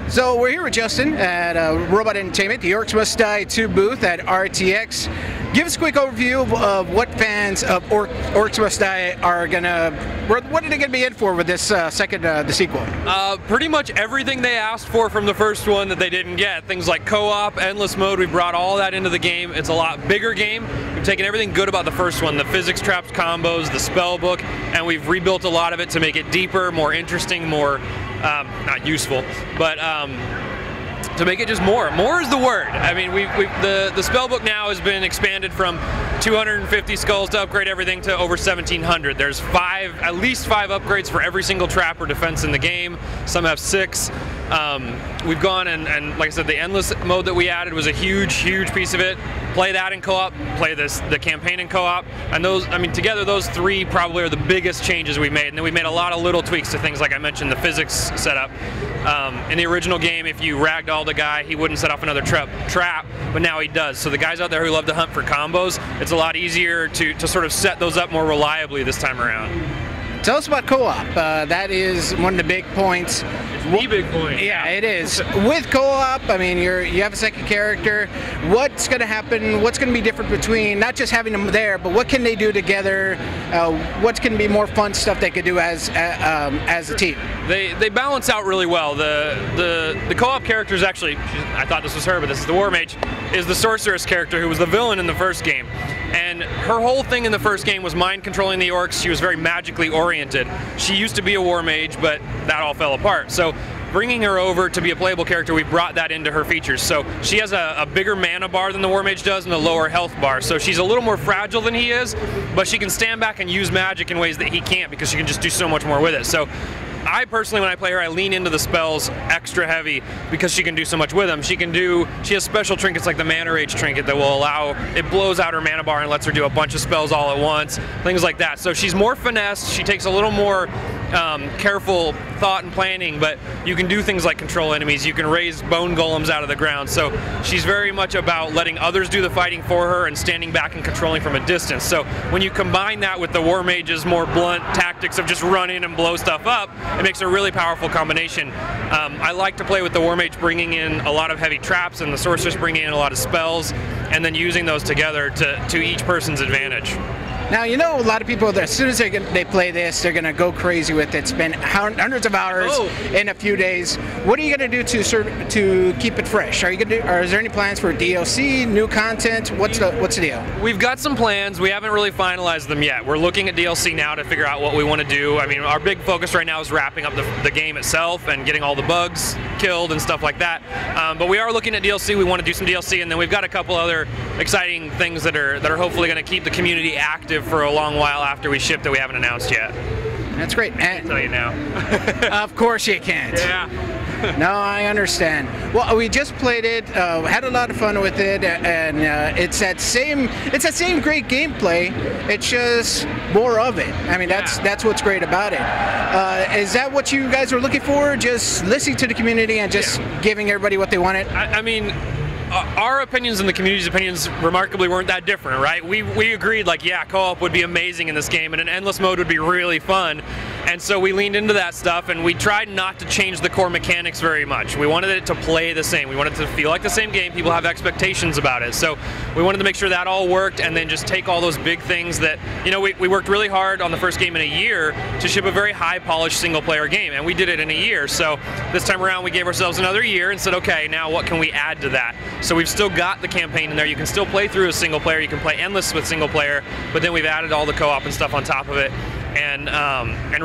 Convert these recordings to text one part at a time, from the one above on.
So we're here with Justin at Robot Entertainment, the Orcs Must Die 2 booth at RTX. Give us a quick overview of what fans of Orcs Must Die are gonna, what are they gonna be in for with this the sequel? Pretty much everything they asked for from the first one that they didn't get. Things like co-op, endless mode, we brought all that into the game. It's a lot bigger game. We've taken everything good about the first one, the physics traps, combos, the spell book, and we've rebuilt a lot of it to make it deeper, more interesting, more, not useful, but to make it just more. More is the word. I mean, the spellbook now has been expanded from 250 skulls to upgrade everything to over 1,700. There's at least five upgrades for every single trap or defense in the game. Some have 6. We've gone and like I said, the endless mode that we added was a huge piece of it. Play that in co-op, play the campaign in co-op, and those, I mean, together those 3 probably are the biggest changes we made. And then we made a lot of little tweaks to things like I mentioned, the physics setup. In the original game, if you ragdolled a guy, he wouldn't set off another trap, but now he does. So the guys out there who love to hunt for combos, it's a lot easier to sort of set those up more reliably this time around. Tell us about co-op. That is one of the big points. It's the big point. Yeah, it is. With co-op, I mean, you have a second character. What's going to happen? What's going to be different between not just having them there, but what can they do together? What's going to be more fun stuff they could do as a team? They balance out really well. The co-op character is actually, I thought this was her, but this is the War Mage, is the sorceress character who was the villain in the first game. And her whole thing in the first game was mind controlling the orcs. She was very magically oriented. She used to be a war mage, but that all fell apart. So bringing her over to be a playable character, we brought that into her features. So she has a bigger mana bar than the war mage does and a lower health bar. So she's a little more fragile than he is, but she can stand back and use magic in ways that he can't because she can just do so much more with it. So I personally, when I play her, I lean into the spells extra heavy because she can do so much with them. She has special trinkets like the Mana Rage trinket that will allow, it blows out her mana bar and lets her do a bunch of spells all at once, things like that. So she's more finesse, she takes a little more careful thought and planning, but you can do things like control enemies, you can raise bone golems out of the ground. So she's very much about letting others do the fighting for her and standing back and controlling from a distance. So when you combine that with the War Mage's more blunt tactics of just run in and blow stuff up, it makes a really powerful combination. I like to play with the War Mage bringing in a lot of heavy traps and the Sorceress bringing in a lot of spells, and then using those together to each person's advantage. Now, you know, a lot of people, as soon as they play this, they're going to go crazy with it, spend hundreds of hours in a few days. What are you going to do to keep it fresh? Are you going to, or is there any plans for DLC, new content? What's the deal? We've got some plans. We haven't really finalized them yet. We're looking at DLC now to figure out what we want to do. I mean, our big focus right now is wrapping up the game itself and getting all the bugs killed and stuff like that. But we are looking at DLC. We want to do some DLC, and then we've got a couple other exciting things that are hopefully going to keep the community active for a long while after we ship that we haven't announced yet. That's great. I'll tell you now. Of course you can't. Yeah. No, I understand. Well, we just played it, had a lot of fun with it, and it's that same great gameplay. It's just more of it. I mean, that's what's great about it. Is that what you guys are looking for? Just listening to the community and just giving everybody what they wanted? I mean, our opinions and the community's opinions remarkably weren't that different, right? We agreed, like, yeah, co-op would be amazing in this game and an endless mode would be really fun. And so we leaned into that stuff and we tried not to change the core mechanics very much. We wanted it to play the same. We wanted it to feel like the same game. People have expectations about it. So we wanted to make sure that all worked and then just take all those big things that, you know, we worked really hard on the first game in a year to ship a very high-polished single-player game, and we did it in a year. So this time around we gave ourselves another year and said, okay, now what can we add to that? So we've still got the campaign in there. You can still play through a single player. You can play endless with single player, but then we've added all the co-op and stuff on top of it, and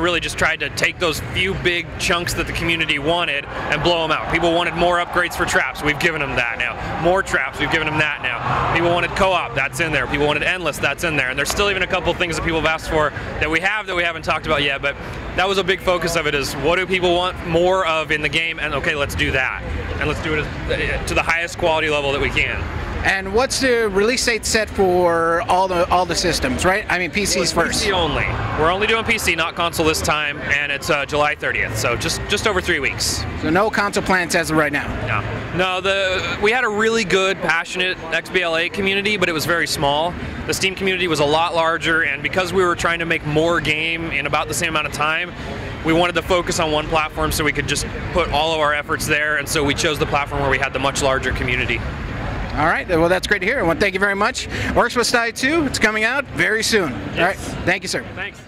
really just tried to take those few big chunks that the community wanted and blow them out. People wanted more upgrades for traps. We've given them that now. More traps. We've given them that now. People wanted co-op. That's in there. People wanted endless. That's in there. And there's still even a couple things that people have asked for that we haven't talked about yet. But that was a big focus of it, is what do people want more of in the game? And okay, let's do that. And let's do it to the highest quality level that we can. And what's the release date set for all the systems, right? I mean, PCs first. PC only. We're only doing PC, not console this time, and it's July 30th, so just over 3 weeks. So no console plans as of right now. No. We had a really good, passionate XBLA community, but it was very small. The Steam community was a lot larger, and because we were trying to make more game in about the same amount of time, we wanted to focus on one platform so we could just put all of our efforts there, and so we chose the platform where we had the much larger community. All right, well, that's great to hear. Well, thank you very much. Orcs Must Die 2, it's coming out very soon. Yes. All right, thank you, sir. Thanks.